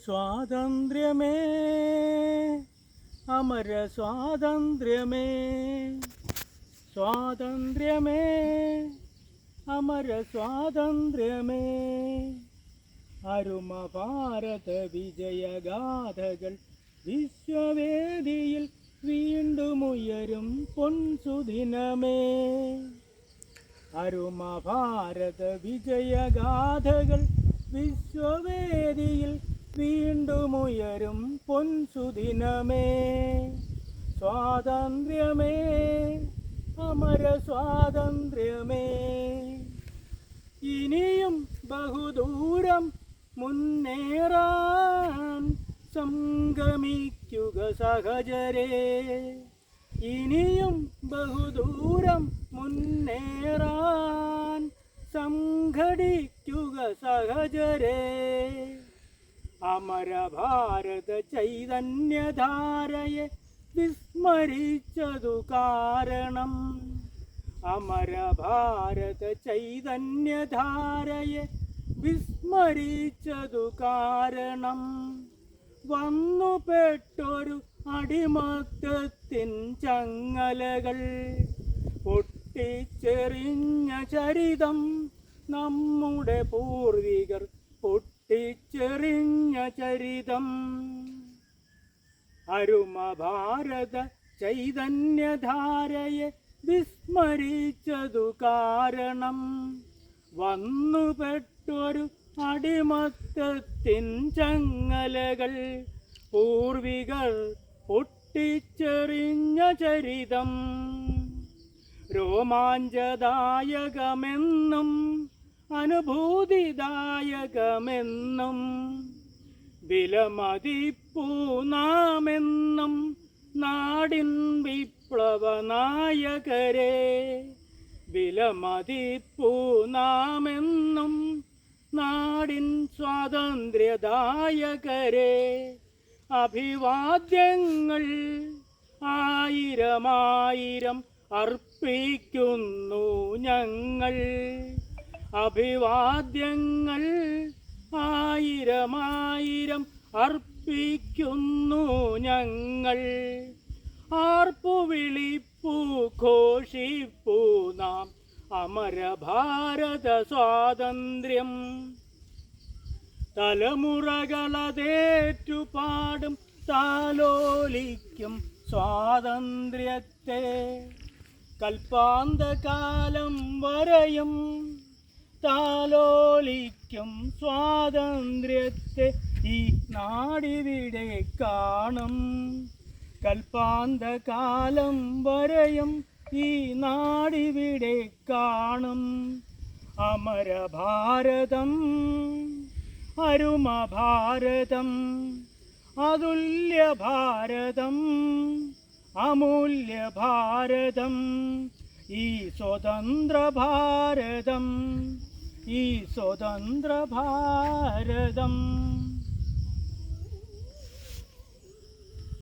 സ്വാതന്ത്ര്യമേ അമര സ്വാതന്ത്ര്യമേ, സ്വാതന്ത്ര്യമേ അമര സ്വാതന്ത്ര്യമേ. അരുമ ഭാരത വിജയഗാഥകൾ വിശ്വവേദിയിൽ വീണ്ടുമുയരും പൊൻസുദിനമേ. അരുമ ഭാരത വിജയഗാഥകൾ വിശ്വവേദിയിൽ വീണ്ടുമുയരും പൊൻസുദിനമേ. സ്വാതന്ത്ര്യമേ അമര സ്വാതന്ത്ര്യമേ. ഇനിയും ബഹുദൂരം മുന്നേറാൻ സംഗമിക്കുക സഹചരേ. ഇനിയും ബഹുദൂരം മുന്നേറാൻ സംഘടിക്കുക സഹചരേ. അമര ഭാരത ചൈതന്യധാരയെ വിസ്മരിച്ചതു കാരണം. അമര ഭാരത ചൈതന്യധാരയെ വിസ്മരിച്ചതു കാരണം. വന്നുപെട്ടൊരു അടിമത്തത്തിൻ ചങ്ങലകൾ പൊട്ടിച്ചെറിഞ്ഞ ചരിതം നമ്മുടെ പൂർവികർ പൊട്ടിച്ചെറിഞ്ഞ ചരിതം. അരുമ ഭാരത ചൈതന്യധാരയെ വിസ്മരിച്ചതു കാരണം. വന്നുപെട്ടൊരു അടിമത്തത്തിൻ ചങ്ങലകൾ പൂർവികർ പൊട്ടിച്ചെറിഞ്ഞ ചരിതം. രോമാഞ്ചദായകമെന്നും അനുഭൂതിദായകമെന്നും വിലമതിപ്പൂ നാമെന്നും നാടിൻ വിപ്ലവ നായകരെ. വിലമതിപ്പൂ നാമെന്നും നാടിൻ സ്വാതന്ത്ര്യദായകരെ. അഭിവാദ്യങ്ങൾ ആയിരമായിരം അർപ്പിക്കുന്നു ഞങ്ങൾ. അഭിവാദ്യങ്ങൾ ആയിരമായിരം അർപ്പിക്കുന്നു ഞങ്ങൾ. ആർപ്പു വിളിപ്പൂ ഘോഷിപ്പൂ നാം അമര ഭാരത സ്വാതന്ത്ര്യം. തലമുറകളതേറ്റുപാടും താലോലിക്കും സ്വാതന്ത്ര്യത്തെ. കൽപ്പാന്തകാലം വരെയും താലോലിക്കും സ്വാതന്ത്ര്യത്തെ. ഈ നാടിവിടെ കാണും. കൽപ്പാന്തകാലം വരെയും ഈ നാടിവിടെ കാണും. അമര ഭാരതം അരുമ ഭാരതം അതുല്യ ഭാരതം അമൂല്യ ഭാരതം. ഈ സ്വതന്ത്ര ഭാരതം, ഈ സ്വതന്ത്ര ഭാരതം.